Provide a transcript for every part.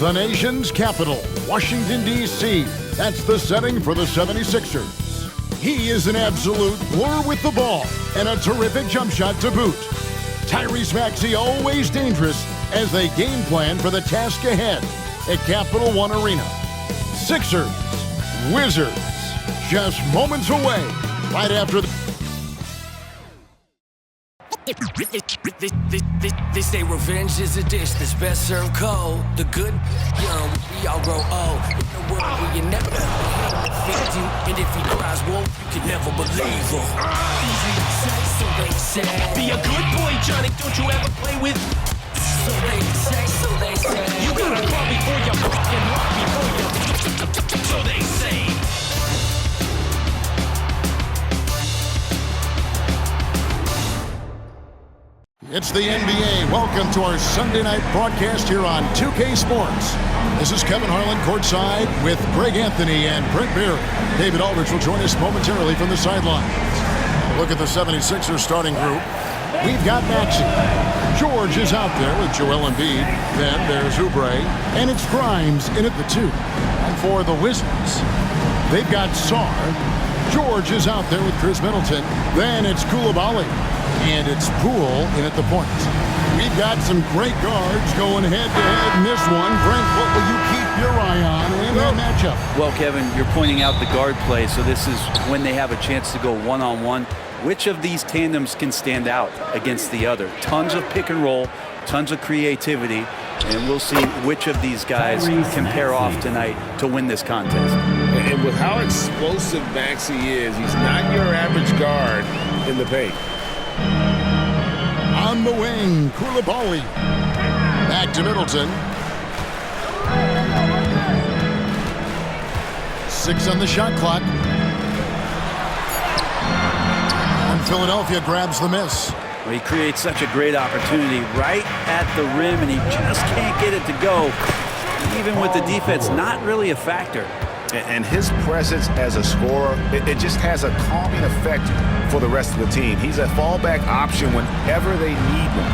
The nation's capital, Washington, D.C. That's the setting for the 76ers. He is an absolute blur with the ball and a terrific jump shot to boot. Tyrese Maxey always dangerous as they game plan for the task ahead at Capital One Arena. Sixers, Wizards, just moments away right after the... They say revenge is a dish that's best served cold. The good, young, we all grow old. In a world where you never fit you, and if he cries wolf, you can never believe him. So they say. Be a good boy, Johnny. Don't you ever play with. So they say. You gotta crawl before you walk and walk before you. So they say. It's the NBA. Welcome to our Sunday night broadcast here on 2K Sports. This is Kevin Harlan courtside with Greg Anthony and Brent Barry. David Aldridge will join us momentarily from the sidelines. Look at the 76ers starting group. We've got Maxey. George is out there with Joel Embiid. Then there's Oubre. And it's Grimes in at the 2. And for the Wizards, they've got Sarr. George is out there with Chris Middleton. Then it's Coulibaly. And it's Poole in at the point. We've got some great guards going head-to-head in this one. Brent, what will you keep your eye on in that matchup? Well, Kevin, you're pointing out the guard play, so this is when they have a chance to go one-on-one. Which of these tandems can stand out against the other? Tons of pick and roll, tons of creativity, and we'll see which of these guys can pair off tonight to win this contest. And with how explosive Maxey is, he's not your average guard in the paint. On the wing, Coulibaly. Back to Middleton. 6 on the shot clock. And Philadelphia grabs the miss. Well, he creates such a great opportunity right at the rim, and he just can't get it to go. Even with the defense, not really a factor. And his presence as a scorer, it just has a calming effect for the rest of the team. He's a fallback option whenever they need one.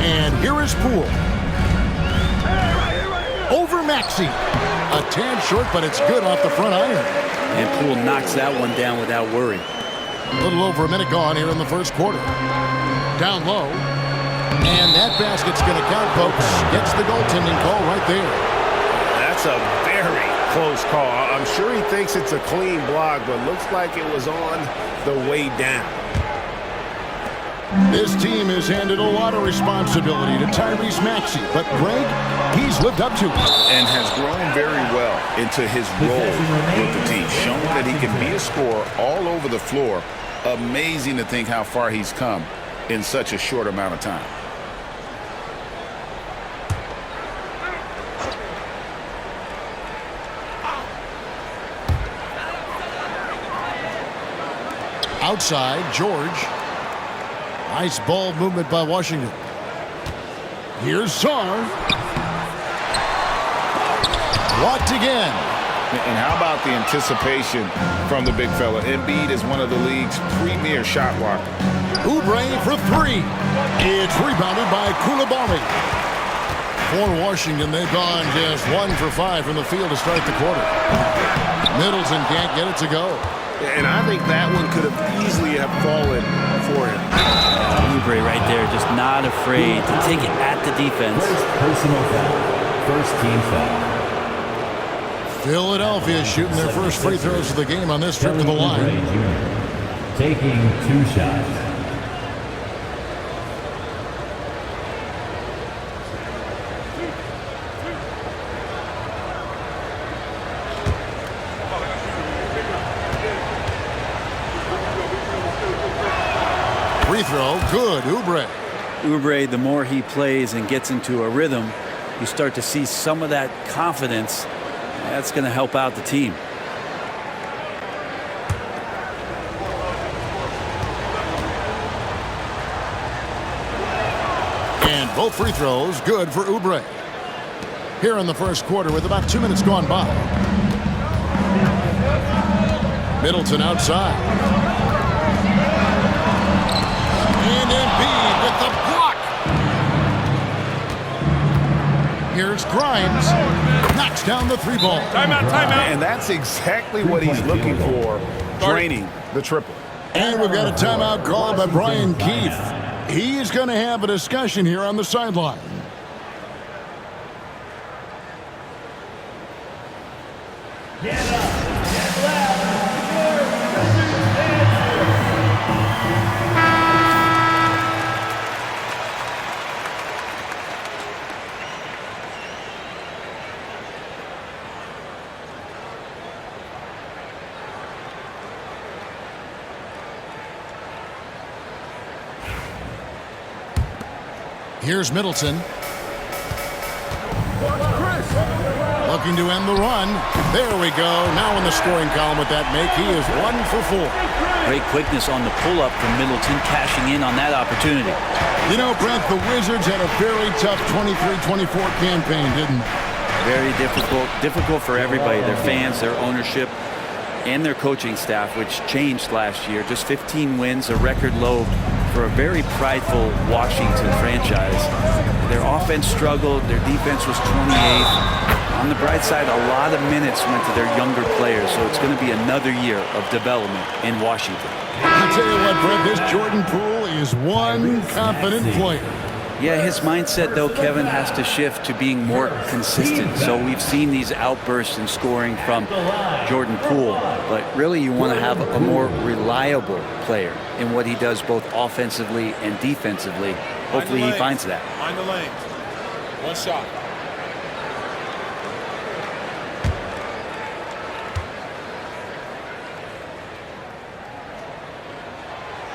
And here is Poole. Over Maxey. A tad short, but it's good off the front iron. And Poole knocks that one down without worry. A little over a minute gone here in the first quarter. Down low. And that basket's going to count, folks. Gets the goaltending call right there. That's a very close call. I'm sure he thinks it's a clean block, but looks like it was on the way down. This team has handed a lot of responsibility to Tyrese Maxey, but Greg, he's lived up to it. And has grown very well into his role with the team, showing that he can be a scorer all over the floor. Amazing to think how far he's come in such a short amount of time. Outside, George. Nice ball movement by Washington. Here's Sarr. Blocked again. And how about the anticipation from the big fella? Embiid is one of the league's premier shot blockers. Oubre for 3. It's rebounded by Coulibaly. For Washington, they've gone just 1 for 5 from the field to start the quarter. Middleton can't get it to go. And I think that one could have easily have fallen for him. Oubre right there, just not afraid to take it at the defense. Personal foul. First team foul. Philadelphia shooting their first free throws of the game on this trip to the line. Taking 2 shots. Free throw, good, Oubre. Oubre, the more he plays and gets into a rhythm, you start to see some of that confidence. That's going to help out the team. And both free throws good for Oubre. Here in the first quarter with about 2 minutes gone by. Middleton outside. And Embiid with the block. Here's Grimes. Knocks down the 3-ball. Timeout. And that's exactly what he's looking for, draining the triple. And we've got a timeout called by Brian Keith. He's going to have a discussion here on the sideline. Here's Middleton. Looking to end the run. There we go. Now in the scoring column with that make. He is 1 for 4. Great quickness on the pull-up from Middleton, cashing in on that opportunity. You know, Brent, the Wizards had a very tough 23-24 campaign, didn't they? Very difficult for everybody, their fans, their ownership, and their coaching staff, which changed last year. Just 15 wins, a record low for a very prideful Washington franchise. Their offense struggled, their defense was 28th. On the bright side, a lot of minutes went to their younger players, so it's going to be another year of development in Washington. I'll tell you what, Brett, this Jordan Poole is one confident player. Yeah, his mindset, though, Kevin, has to shift to being more consistent. So we've seen these outbursts in scoring from Jordan Poole, but really you want to have a more reliable player in what he does both offensively and defensively. Hopefully he finds that. Mind the lanes. One shot.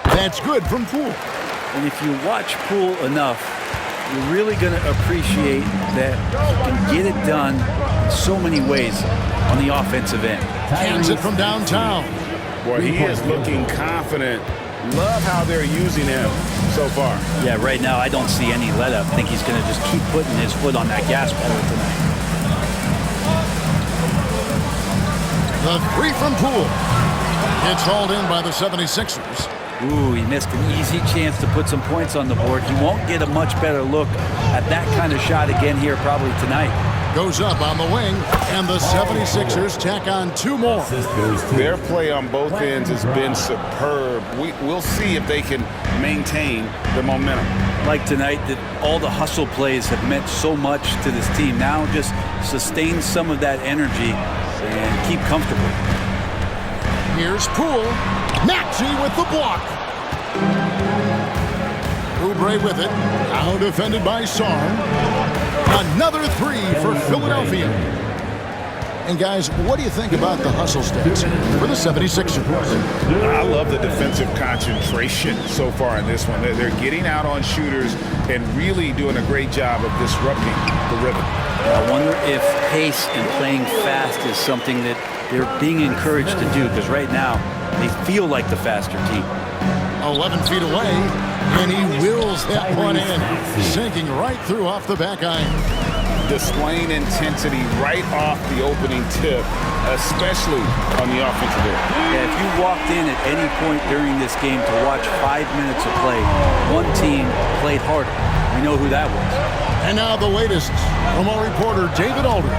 That's good from Poole. And if you watch Poole enough, you're really going to appreciate that he can get it done in so many ways on the offensive end. Cans it from downtown. Boy, he is looking confident. Love how they're using him so far. Yeah, right now I don't see any let-up. I think he's going to just keep putting his foot on that gas pedal tonight. The 3 from Poole. It's hauled in by the 76ers. Ooh, he missed an easy chance to put some points on the board. He won't get a much better look at that kind of shot again here probably tonight. Goes up on the wing, and the 76ers tack on 2 more. Their play on both ends has been superb. We'll see if they can maintain the momentum. Like tonight, that all the hustle plays have meant so much to this team. Now just sustain some of that energy and keep comfortable. Here's Poole. Maxey with the block. Oubre with it. Now defended by Sarn. Another 3 for Philadelphia. And guys, what do you think about the hustle stats for the 76ers? I love the defensive concentration so far in this one. They're getting out on shooters and really doing a great job of disrupting the rhythm. I wonder if pace and playing fast is something that they're being encouraged to do, because right now they feel like the faster team. 11 feet away, and he wills that one in, sinking right through off the back iron. Displaying intensity right off the opening tip, especially on the offensive end. Yeah, if you walked in at any point during this game to watch 5 minutes of play, one team played harder. We know who that was. And now the latest from our reporter, David Aldridge.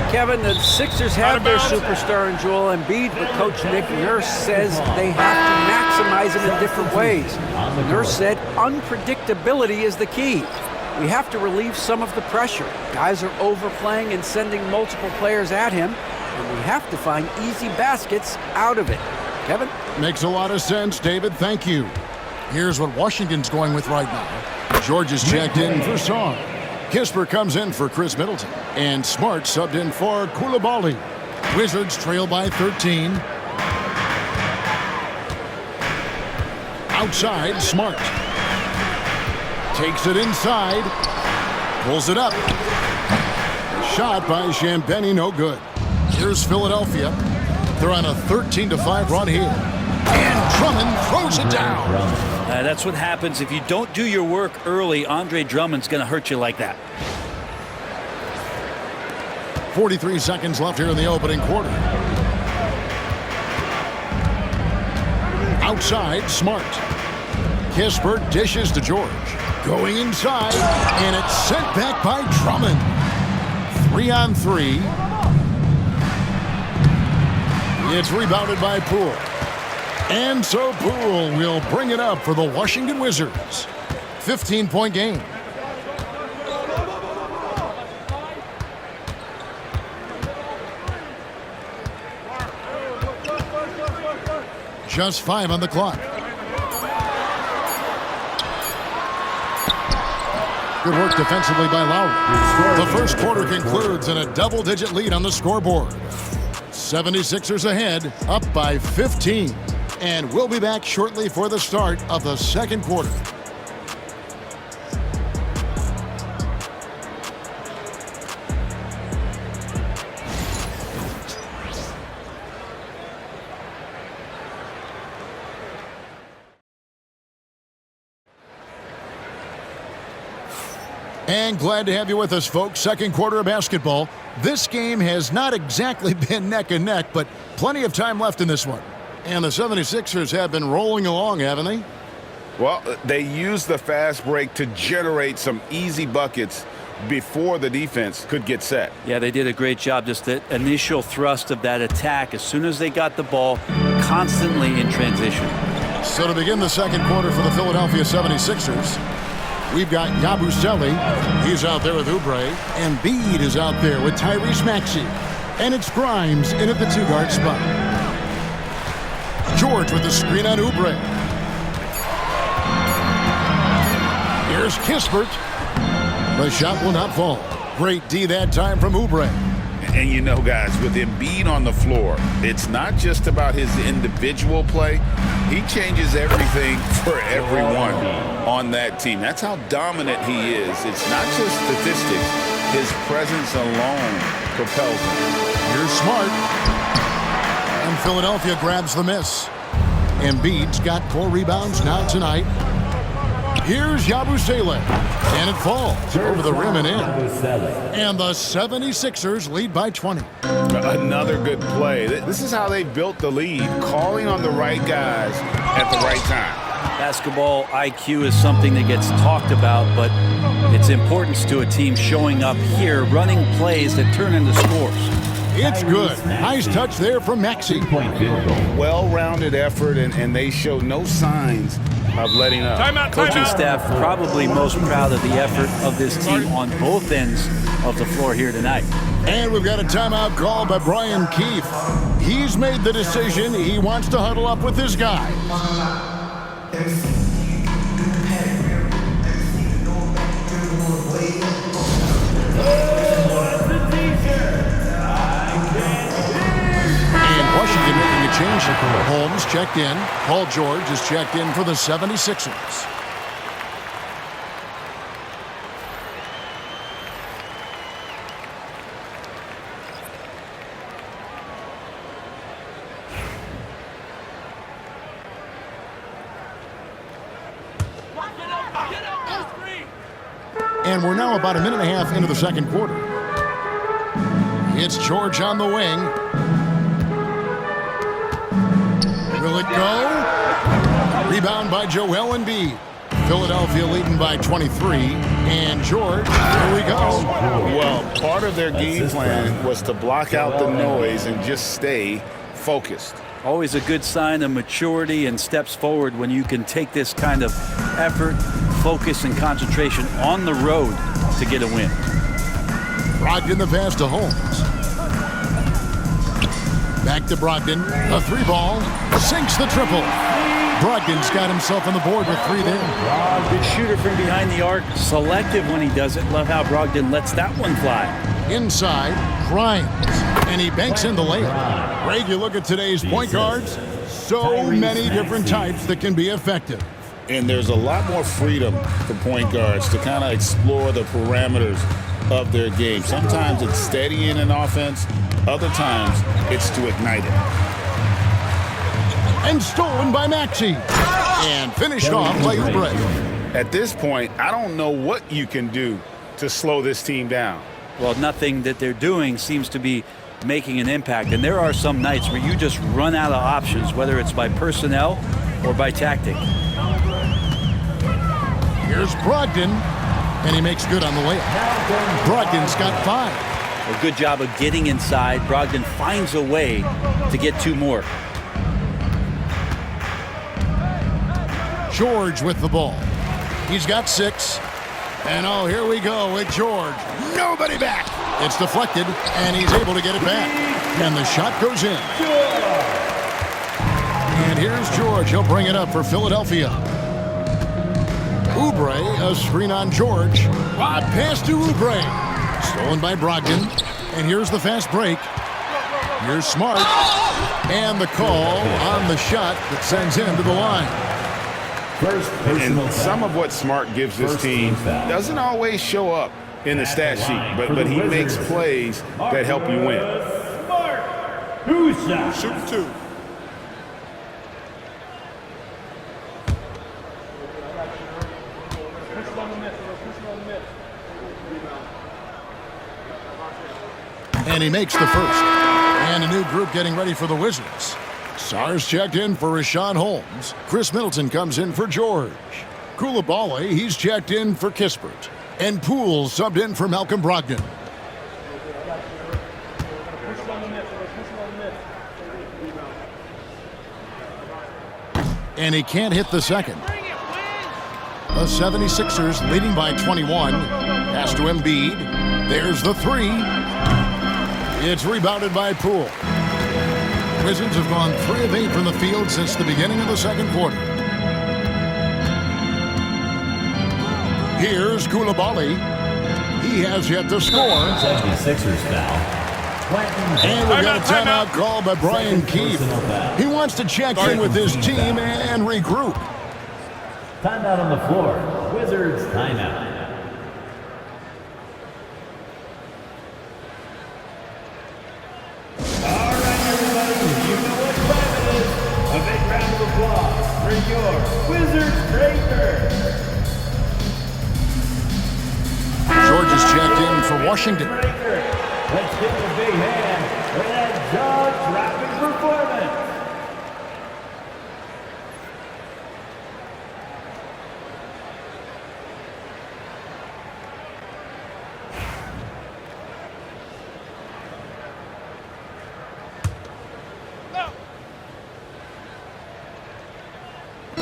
Kevin, the Sixers have their superstar in Joel Embiid, but Coach Nick Nurse says they have to maximize him in different ways. Nurse said unpredictability is the key. We have to relieve some of the pressure. Guys are overplaying and sending multiple players at him, and we have to find easy baskets out of it. Kevin? Makes a lot of sense, David. Thank you. Here's what Washington's going with right now. George is checked in for Song. Kispert comes in for Chris Middleton. And Smart subbed in for Coulibaly. Wizards trail by 13. Outside, Smart. Takes it inside. Pulls it up. Shot by Champagnie, no good. Here's Philadelphia. They're on a 13-5 run here. And Drummond throws it down. That's what happens if you don't do your work early. Andre Drummond's going to hurt you like that. 43 seconds left here in the opening quarter. Outside, Smart. Kispert dishes to George. Going inside, and it's sent back by Drummond. 3-on-3. It's rebounded by Poole. And so Poole will bring it up for the Washington Wizards. 15-point game. Just 5 on the clock. Good work defensively by Lowry. The first quarter concludes in a double-digit lead on the scoreboard. 76ers ahead, up by 15. And we'll be back shortly for the start of the second quarter. And glad to have you with us, folks. Second quarter of basketball. This game has not exactly been neck and neck, but plenty of time left in this one. And the 76ers have been rolling along, haven't they? Well, they used the fast break to generate some easy buckets before the defense could get set. Yeah, they did a great job. Just the initial thrust of that attack, as soon as they got the ball, constantly in transition. So to begin the second quarter for the Philadelphia 76ers, we've got Yabusele. He's out there with Oubre. And Embiid is out there with Tyrese Maxey. And it's Grimes in at the two-guard spot. George with the screen on Oubre. Here's Kispert. The shot will not fall. Great D that time from Oubre. And you know, guys, with Embiid on the floor, it's not just about his individual play. He changes everything for everyone on that team. That's how dominant he is. It's not just statistics. His presence alone propels him. Here's Smart. And Philadelphia grabs the miss. Embiid's got 4 rebounds now tonight. Here's Yabusele. And it falls over the rim and in. And the 76ers lead by 20. Another good play. This is how they built the lead, calling on the right guys at the right time. Basketball IQ is something that gets talked about, but its importance to a team showing up here, running plays that turn into scores. It's good. Nice touch there from Maxey. Well-rounded effort, and they show no signs of letting up. Coaching staff probably most proud of the effort of this team on both ends of the floor here tonight. And we've got a timeout called by Brian Keefe. He's made the decision. He wants to huddle up with his guys. Washington making a change. Holmes checked in. Paul George is checked in for the 76ers. And we're now about a minute and a half into the second quarter. It's George on the wing. Will it go? Rebound by Joel Embiid. Philadelphia leading by 23. And George, here we go. Well, part of their game plan was to block out the noise and just stay focused. Always a good sign of maturity and steps forward when you can take this kind of effort, focus, and concentration on the road to get a win. Brogdon the pass to Holmes. Back to Brogdon. A 3-ball. Sinks the triple. Brogdon's got himself on the board with 3 there. Good shooter from behind the arc. Selective when he does it. Love how Brogdon lets that one fly. Inside, Grimes. And he banks in the layup. Greg, you look at today's point guards. So many different types that can be effective. And there's a lot more freedom for point guards to kind of explore the parameters of their game. Sometimes it's steadying an offense. Other times, it's to ignite it. And stolen by Maxey. And finished off by Oubre. At this point, I don't know what you can do to slow this team down. Well, nothing that they're doing seems to be making an impact. And there are some nights where you just run out of options, whether it's by personnel or by tactic. Here's Brogdon. And he makes good on the layup. Brogdon's got 5. A good job of getting inside. Brogdon finds a way to get 2 more. George with the ball. He's got 6. And oh, here we go with George. Nobody back. It's deflected, and he's able to get it back. And the shot goes in. And here's George. He'll bring it up for Philadelphia. Oubre, a screen on George. Odd pass to Oubre. Stolen by Brogdon. And here's the fast break. Here's Smart. And the call on the shot that sends him to the line. And some of what Smart gives this team doesn't always show up in the stat sheet, but he makes plays that help you win. Shoot 2. And he makes the first. And a new group getting ready for the Wizards. Sars checked in for Rashawn Holmes. Chris Middleton comes in for George. Koulibaly, he's checked in for Kispert. And Poole subbed in for Malcolm Brogdon. And he can't hit the second. The 76ers leading by 21. Pass to Embiid. There's the 3. It's rebounded by Poole. Wizards have gone 3 of 8 from the field since the beginning of the second quarter. Here's Koulibaly. He has yet to score. 76ers foul. And we've got a timeout called by Brian Keefe. He wants to check in with his team and regroup. Timeout on the floor. Wizards timeout. All right, everybody, you know what time it is. A big round of applause for your Wizards Breaker. George is checked in for Washington. Let's give him a big hand for that jaw-dropping performance.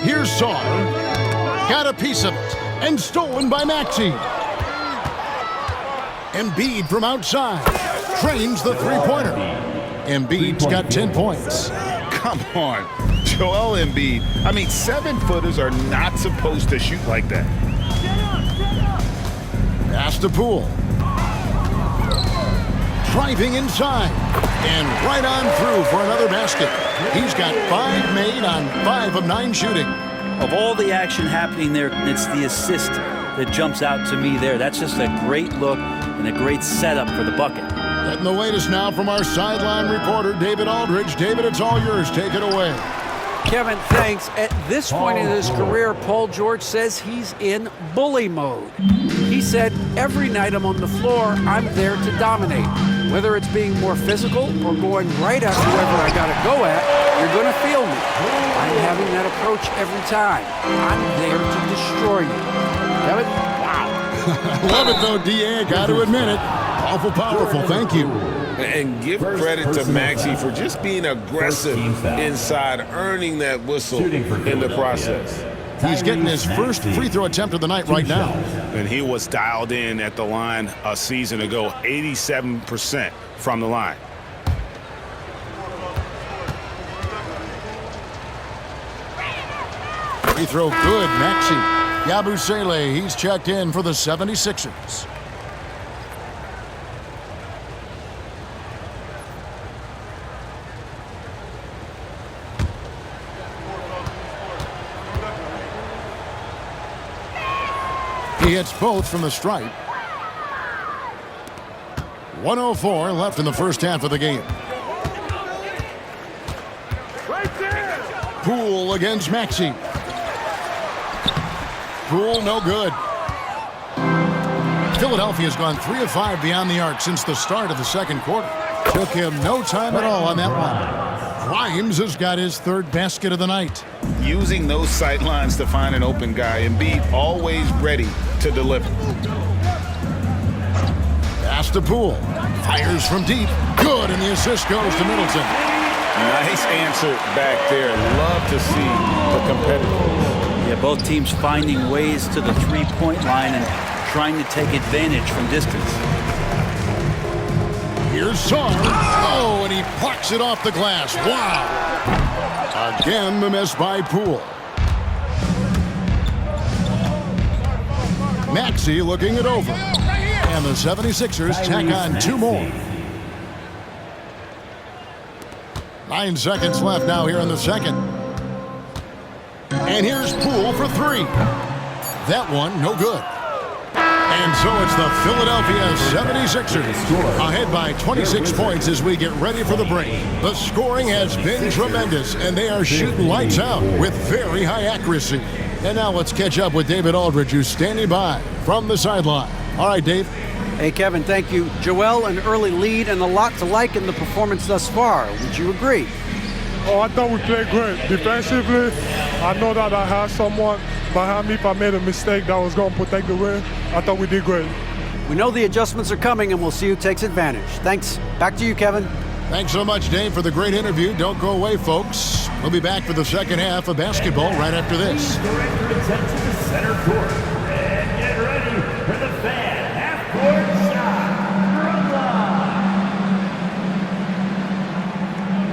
Here's Saar. Got a piece of it. And stolen by Maxey. Embiid from outside. Trains the three-pointer. Embiid's got 10 points. Come on, Joel Embiid. I mean, 7-footers are not supposed to shoot like that. Pass to Poole. Driving inside. And right on through for another basket. He's got 5 made on 5 of 9 shooting. Of all the action happening there, it's the assist that jumps out to me there. That's just a great look and a great setup for the bucket. Getting the latest now from our sideline reporter, David Aldridge. David, it's all yours. Take it away. Kevin, thanks. At this point in his career, Paul George says he's in bully mode. He said, every night I'm on the floor, I'm there to dominate. Whether it's being more physical or going right at whoever I got to go at, you're going to feel me. I'm having that approach every time. I'm there to destroy you. Kevin, wow. Love it, though, D.A. Got to admit it. Awful powerful. Thank you. And give credit to Maxey for just being aggressive inside, earning that whistle in the process. He's getting his first free throw attempt of the night right now. And he was dialed in at the line a season ago, 87% from the line. Free throw good, Maxey. Yabusele, he's checked in for the 76ers. He hits both from the stripe. 1:04 left in the first half of the game. Poole against Maxey. Poole, no good. Philadelphia's gone 3 of 5 beyond the arc since the start of the second quarter. Took him no time at all on that one. Grimes has got his 3rd basket of the night. Using those sight lines to find an open guy. Embiid always ready to deliver. Pass to Poole. Fires from deep. Good, and the assist goes to Middleton. Nice answer back there. Love to see the competitive. Yeah, both teams finding ways to the three-point line and trying to take advantage from distance. Here's Sarr. Oh, and he plucks it off the glass. Wow. Again, the miss by Poole. Maxey looking it over. And the 76ers tack on 2 more. 9 seconds left now here in the second. And here's Poole for 3. That one, no good. And so it's the Philadelphia 76ers ahead by 26 points as we get ready for the break. The scoring has been tremendous, and they are shooting lights out with very high accuracy. And now let's catch up with David Aldridge, who's standing by from the sideline. All right, Dave. Hey, Kevin, thank you. Joel, an early lead and a lot to like in the performance thus far. Would you agree? Oh, I thought we played great. Defensively, I know that I had someone behind me. If I made a mistake that was going to protect the rim, I thought we did great. We know the adjustments are coming, and we'll see who takes advantage. Thanks. Back to you, Kevin. Thanks so much, Dave, for the great interview. Don't go away, folks. We'll be back for the second half of basketball right after this. Director sent to the center court. And get ready for the fan half-court shot from line.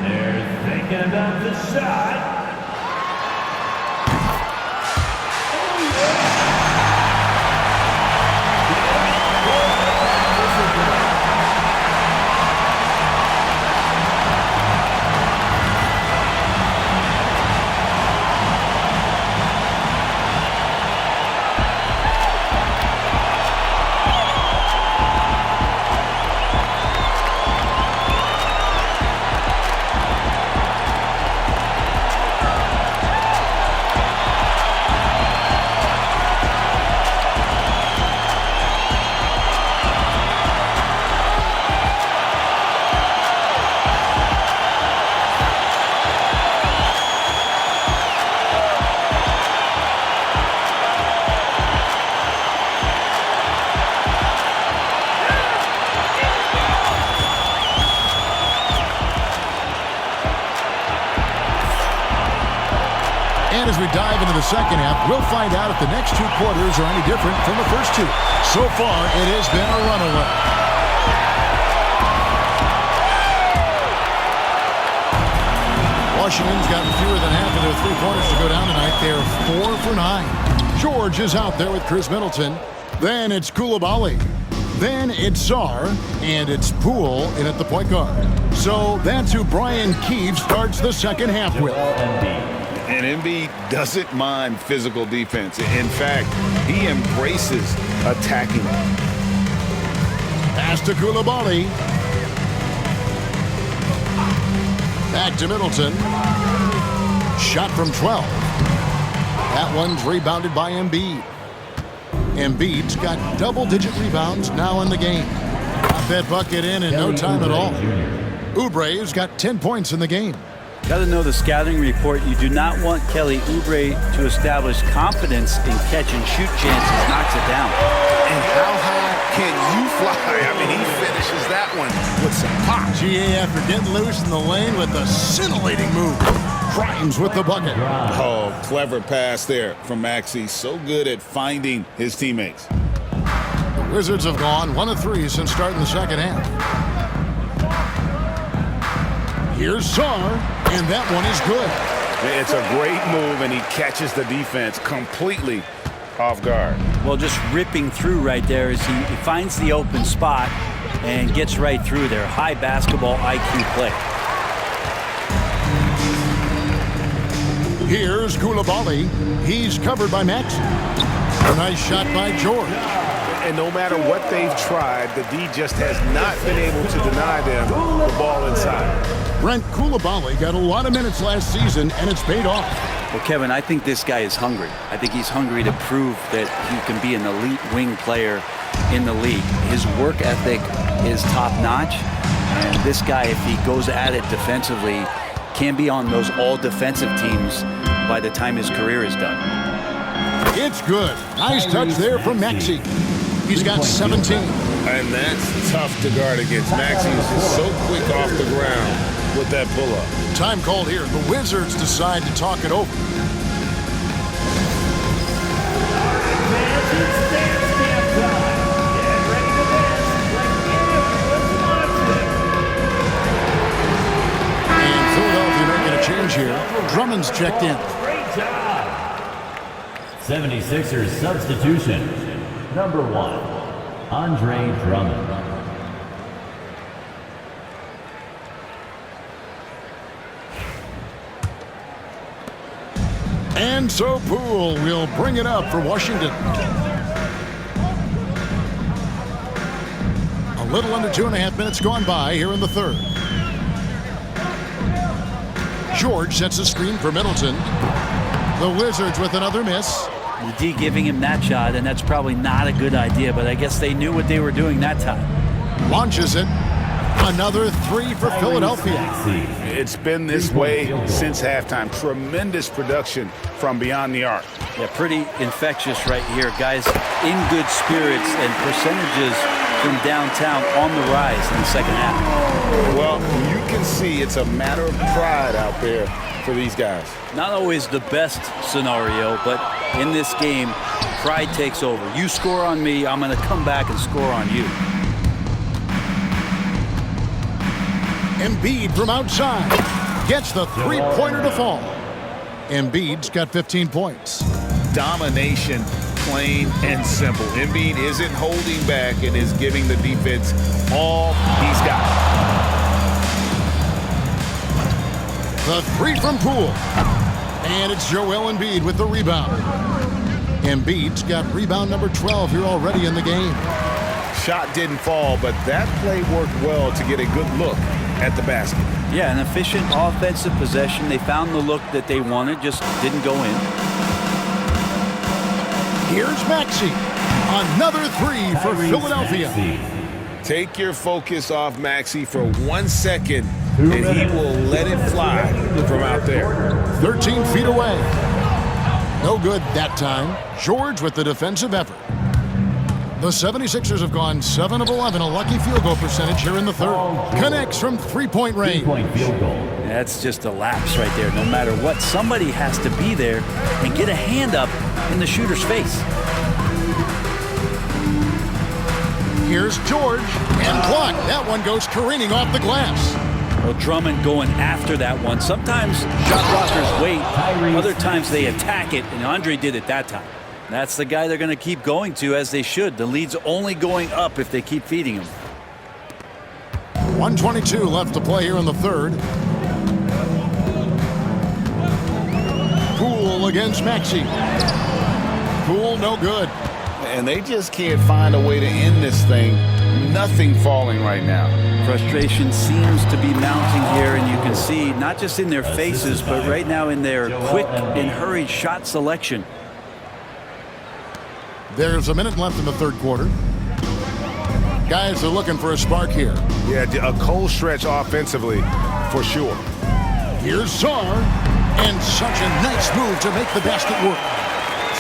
They're thinking about the shot. And as we dive into the second half, we'll find out if the next 2 quarters are any different from the first 2. So far, it has been a runaway. Washington's got fewer than half of their 3-pointers to go down tonight. They're 4 for 9. George is out there with Chris Middleton. Then it's Coulibaly. Then it's Sarr. And it's Poole in at the point guard. So that's who Brian Keefe starts the second half with. And Embiid doesn't mind physical defense. In fact, he embraces attacking. Pass to Coulibaly. Back to Middleton. Shot from 12. That one's rebounded by Embiid. Embiid's got double-digit rebounds now in the game. Got that bucket in no time at all. Oubre's got 10 points in the game. Got to know the scouting report. You do not want Kelly Oubre to establish confidence in catch-and-shoot chances. Knocks it down. And how high can you fly? I mean, he finishes that one with some pop. GA after getting loose in the lane with a scintillating move. Grimes with the bucket. Oh, clever pass there from Maxey. So good at finding his teammates. The Wizards have gone 1 of 3 since starting the second half. Here's Sarr, and that one is good. It's a great move, and he catches the defense completely off guard. Well, just ripping through right there as he finds the open spot and gets right through there. High basketball IQ play. Here's Coulibaly. He's covered by Maxey. A nice shot by George. And no matter what they've tried, the D just has not been able to deny them the ball inside. Brent Coulibaly got a lot of minutes last season, and it's paid off. Well, Kevin, I think this guy is hungry. I think he's hungry to prove that he can be an elite wing player in the league. His work ethic is top-notch, and this guy, if he goes at it defensively, can be on those all-defensive teams by the time his career is done. It's good. Nice touch there from Maxey. He's got 17. And that's tough to guard against. Maxey is just so quick off the ground with that pull-up. Time called here. The Wizards decide to talk it over. And Philadelphia making a change here. Drummond's checked in. Great job. 76ers substitution. Number 1, Andre Drummond. And so Poole will bring it up for Washington. A little under 2.5 minutes gone by here in the third. George sets a screen for Middleton. The Wizards with another miss. The D giving him that shot, and that's probably not a good idea, but I guess they knew what they were doing that time. Launches it. Another three for Philadelphia. It's been this way since halftime. Tremendous production from beyond the arc. Yeah, pretty infectious right here. Guys in good spirits and percentages from downtown on the rise in the second half. Well, you can see it's a matter of pride out there for these guys. Not always the best scenario, but in this game, pride takes over. You score on me, I'm going to come back and score on you. Embiid from outside gets the three-pointer to fall. Embiid's got 15 points. Domination, plain and simple. Embiid isn't holding back and is giving the defense all he's got. The three from Poole. And it's Joel Embiid with the rebound. Embiid's got rebound number 12 here already in the game. Shot didn't fall, but that play worked well to get a good look at the basket. Yeah, an efficient offensive possession. They found the look that they wanted, just didn't go in. Here's Maxey. Another three for Philadelphia. Take your focus off Maxey for 1 second, and he will let it fly from out there. 13 feet away. No good that time. George with the defensive effort. The 76ers have gone 7 of 11, a lucky field goal percentage here in the third. Connects from three-point range. That's just a lapse right there. No matter what, somebody has to be there and get a hand up in the shooter's face. Here's George, and blocked. That one goes careening off the glass. Well, Drummond going after that one. Sometimes shot blockers wait, other times they attack it, and Andre did it that time. That's the guy they're going to keep going to, as they should. The lead's only going up if they keep feeding him. 1:22 left to play here in the third. Poole against Maxey. Poole no good. And they just can't find a way to end this thing. Nothing falling right now. Frustration seems to be mounting here, and you can see not just in their faces, but right now in their quick and hurried shot selection. There's a minute left in the third quarter. Guys are looking for a spark here. Yeah, a cold stretch offensively, for sure. Here's Sarr, and such a nice move to make the basket work.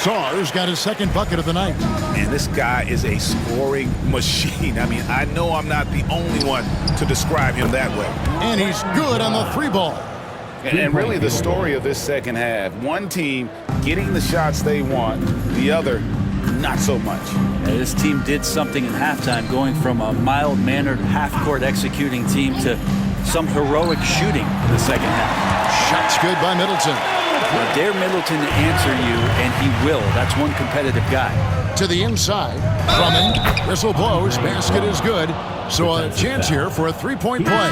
Sarr's got his second bucket of the night. Man, this guy is a scoring machine. I mean, I know I'm not the only one to describe him that way. And he's good on the three ball. And really the story of this second half, one team getting the shots they want, the other not so much. Yeah, this team did something in halftime, going from a mild-mannered half-court executing team to some heroic shooting in the second half. Shots good by Middleton. Now, dare Middleton to answer you, and he will. That's one competitive guy. To the inside. Drummond. Whistle blows. Basket is good. So a chance here for a three-point play.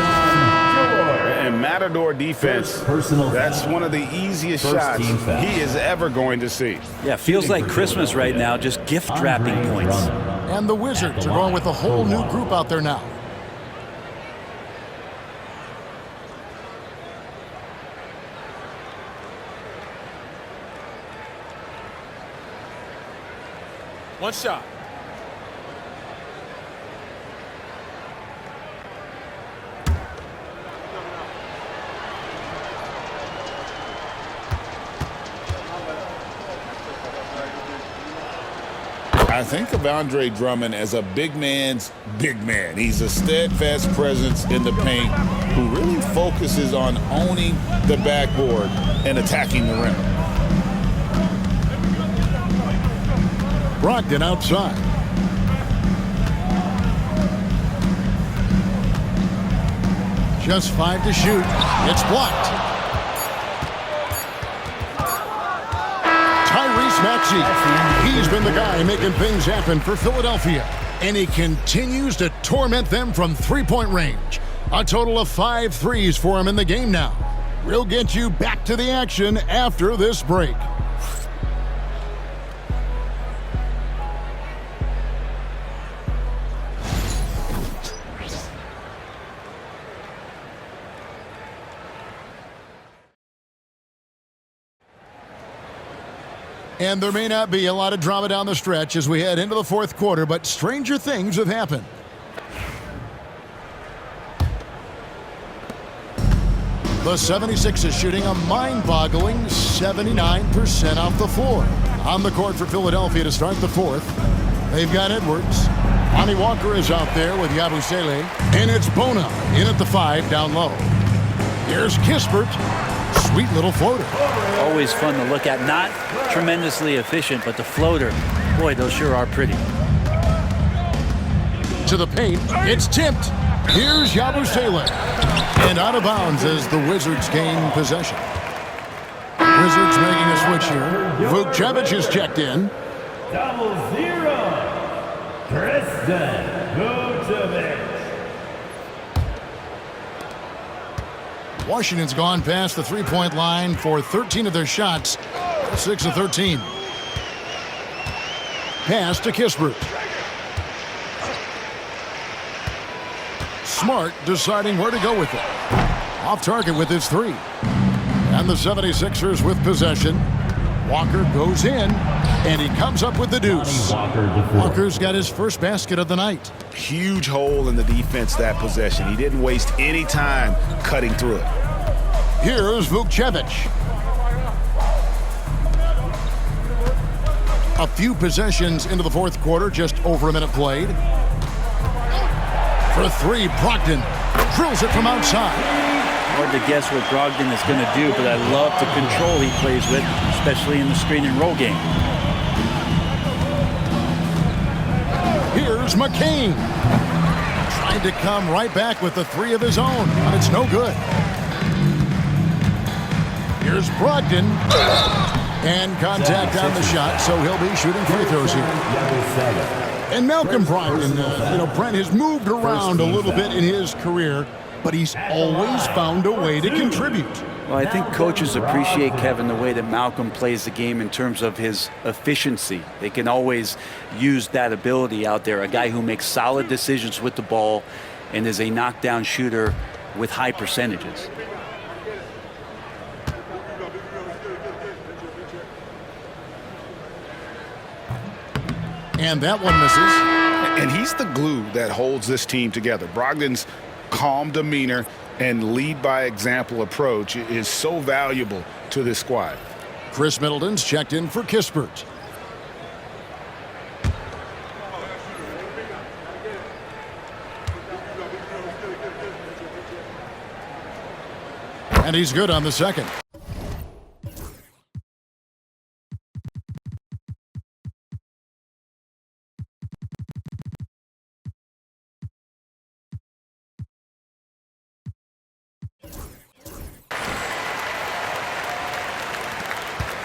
And Matador defense, that's one of the easiest shots he is ever going to see. Yeah, feels like Christmas right now, just gift-wrapping points. And the Wizards are going with a whole new group out there now. One shot. I think of Andre Drummond as a big man's big man. He's a steadfast presence in the paint who really focuses on owning the backboard and attacking the rim. Brogdon outside. Just 5 to shoot. It's blocked. Tyrese Maxey. He's been the guy making things happen for Philadelphia. And he continues to torment them from three-point range. A total of 5 threes for him in the game now. We'll get you back to the action after this break. And there may not be a lot of drama down the stretch as we head into the fourth quarter, but stranger things have happened. The 76ers shooting a mind-boggling 79% off the floor. On the court for Philadelphia to start the fourth. They've got Edwards. Lonnie Walker is out there with Yabusele. And it's Bona in at the 5 down low. Here's Kispert. Sweet little floater. Always fun to look at. Not tremendously efficient, but the floater, boy, those sure are pretty. To the paint. It's tipped. Here's Yabusele. And out of bounds as the Wizards gain possession. Wizards making a switch here. Vukcevic is checked in. 0-0. Tristan Vukcevic. Washington's gone past the three-point line for 13 of their shots. 6 of 13. Pass to Kispert. Smart deciding where to go with it. Off target with his 3. And the 76ers with possession. Walker goes in, and he comes up with the deuce. Walker's got his first basket of the night. Huge hole in the defense that possession. He didn't waste any time cutting through it. Here's Vukcevic. A few possessions into the fourth quarter, just over a minute played. For 3, Brogdon drills it from outside. Hard to guess what Brogdon is going to do, but I love the control he plays with, especially in the screen and roll game. Here's McCain. Trying to come right back with the 3 of his own, but it's no good. Here's Brogdon. And contact on the shot, so he'll be shooting free throws here. And Malcolm Brogdon, Brent has moved around a little bit in his career, but he's always found a way to contribute. Well, I think coaches appreciate, Kevin, the way that Malcolm plays the game in terms of his efficiency. They can always use that ability out there, a guy who makes solid decisions with the ball and is a knockdown shooter with high percentages. And that one misses. And he's the glue that holds this team together. Brogdon's calm demeanor and lead by example approach is so valuable to this squad. Chris Middleton's checked in for Kispert. And he's good on the second.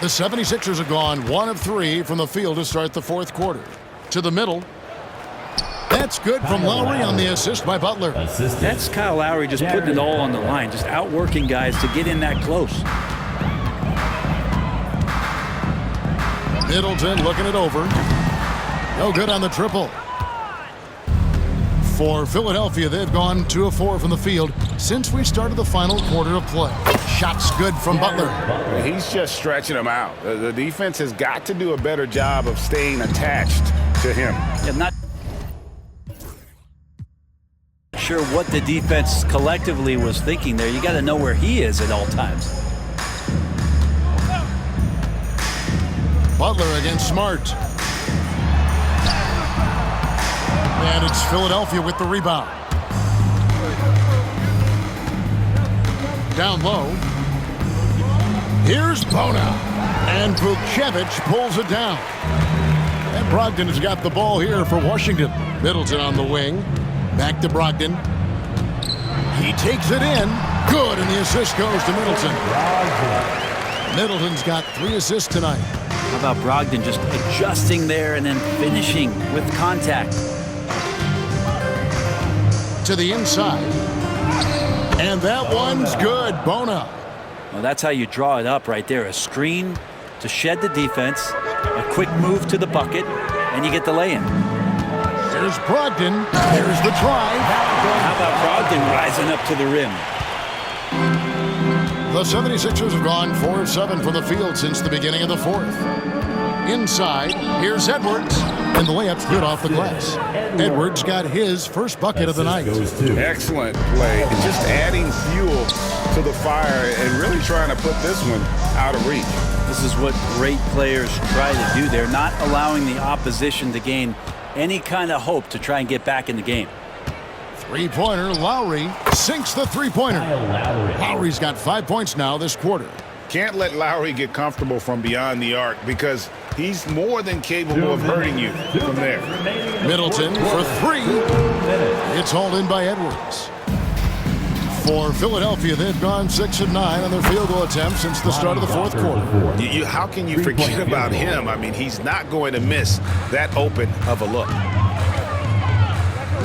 The 76ers have gone 1 of 3 from the field to start the fourth quarter. To the middle. That's good from Lowry on the assist by Butler. That's Kyle Lowry just putting it all on the line, just outworking guys to get in that close. Middleton looking it over. No good on the triple. For Philadelphia, they've gone 2 of 4 from the field since we started the final quarter of play. Shots good from Butler. He's just stretching them out. The defense has got to do a better job of staying attached to him. Yeah, not sure what the defense collectively was thinking there. You got to know where he is at all times. Butler against Smart. And it's Philadelphia with the rebound. Down low. Here's Bona. And Vukcevic pulls it down. And Brogdon has got the ball here for Washington. Middleton on the wing. Back to Brogdon. He takes it in. Good, and the assist goes to Middleton. Middleton's got 3 assists tonight. How about Brogdon just adjusting there and then finishing with contact? To the inside. And that one's good. Bona. Well, that's how you draw it up right there. A screen to shed the defense, a quick move to the bucket, and you get the lay-in. There's Brogdon. There's the drive. How about Brogdon rising up to the rim? The 76ers have gone 4 of 7 from the field since the beginning of the fourth. Inside, here's Edwards. And the layup's good off the glass. Edwards got his first bucket of the night. Excellent play. It's just adding fuel to the fire and really trying to put this one out of reach. This is what great players try to do. They're not allowing the opposition to gain any kind of hope to try and get back in the game. Three-pointer, Lowry sinks the three-pointer. Lowry's got 5 points now this quarter. Can't let Lowry get comfortable from beyond the arc because he's more than capable of hurting you from there. Middleton for 3. It's hauled in by Edwards. For Philadelphia, they've gone 6 of 9 on their field goal attempts since the start of the fourth quarter. How can you forget about him? I mean, he's not going to miss that open of a look.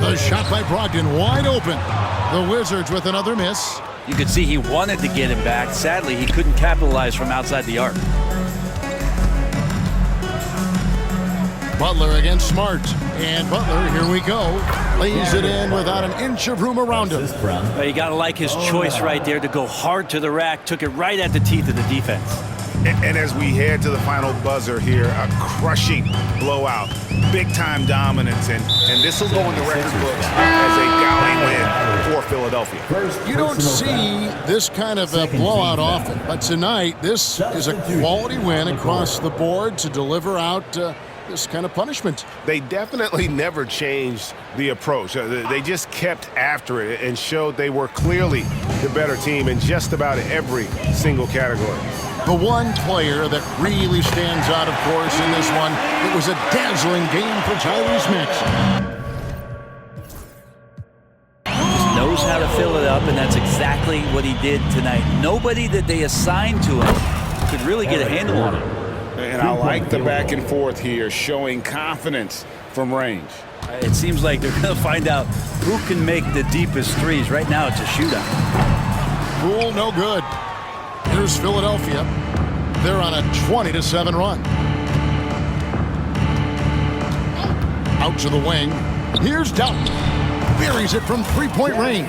The shot by Brogdon wide open. The Wizards with another miss. You could see he wanted to get him back. Sadly, he couldn't capitalize from outside the arc. Butler against Smart. And Butler, here we go, lays it in without an inch of room around him. Well, you got to like his choice right there to go hard to the rack. Took it right at the teeth of the defense. And as we head to the final buzzer here, a crushing blowout, big-time dominance, and this will go in the record books as a galling win for Philadelphia. You don't see this kind of a blowout often, but tonight this is a quality win across the board to deliver out this kind of punishment. They definitely never changed the approach. They just kept after it and showed they were clearly the better team in just about every single category. The one player that really stands out, of course, in this one, it was a dazzling game for Tyrese Maxey. Knows how to fill it up, and that's exactly what he did tonight. Nobody that they assigned to him could really get a handle on him. And I like the back and forth here, showing confidence from range. It seems like they're going to find out who can make the deepest threes. Right now, it's a shootout. Poole, no good. Here's Philadelphia. They're on a 20-7 run. Out to the wing. Here's Doughton. Buries it from three-point range.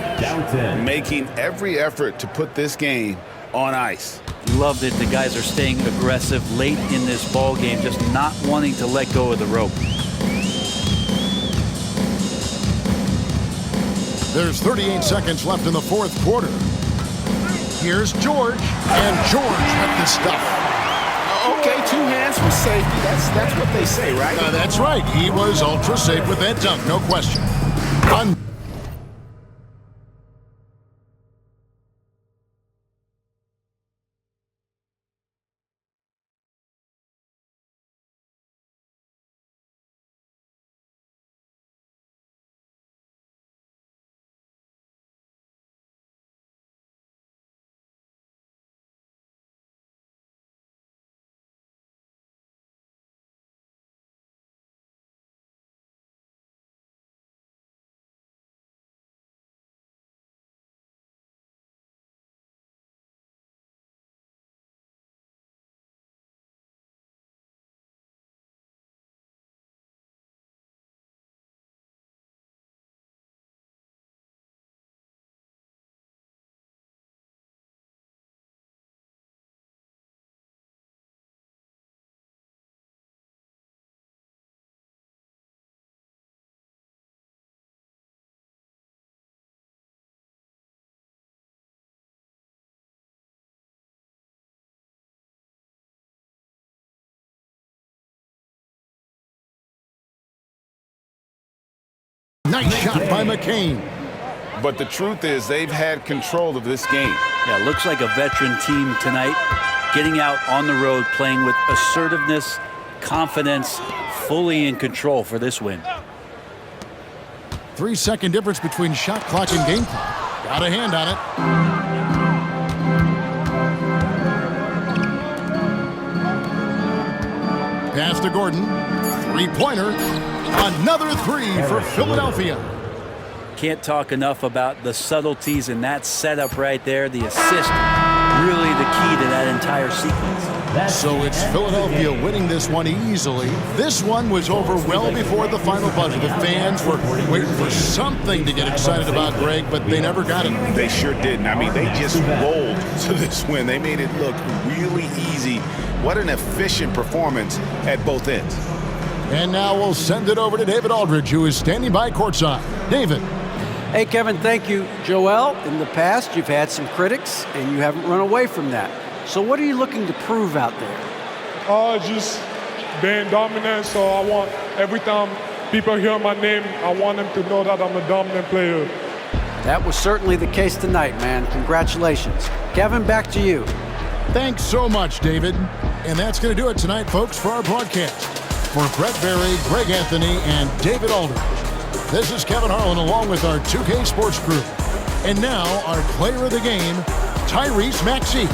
Making every effort to put this game on ice. Love that the guys are staying aggressive late in this ball game, just not wanting to let go of the rope. There's 38 seconds left in the fourth quarter. Here's George, and George with the stuff. Okay, 2 hands for safety. That's what they say, right? That's right. He was ultra safe with that dunk, no question. Nice shot by McCain. But the truth is they've had control of this game. Yeah, looks like a veteran team tonight, getting out on the road, playing with assertiveness, confidence, fully in control for this win. 3-second difference between shot clock and game clock. Got a hand on it. Pass to Gordon. Three-pointer. Another three for Philadelphia. Can't talk enough about the subtleties in that setup right there. The assist, really the key to that entire sequence. So it's Philadelphia winning this one easily. This one was over well before the final buzzer. The fans were waiting for something to get excited about, Greg, but they never got it. They sure didn't. I mean, they just rolled to this win. They made it look really easy. What an efficient performance at both ends. And now we'll send it over to David Aldridge, who is standing by courtside. David. Hey, Kevin, thank you. Joel, in the past, you've had some critics, and you haven't run away from that. So what are you looking to prove out there? Just being dominant. So I want, every time people hear my name, I want them to know that I'm a dominant player. That was certainly the case tonight, man. Congratulations. Kevin, back to you. Thanks so much, David. And that's going to do it tonight, folks, for our broadcast. For Brett Berry, Greg Anthony, and David Aldridge, this is Kevin Harlan along with our 2K Sports crew. And now our player of the game, Tyrese Maxey.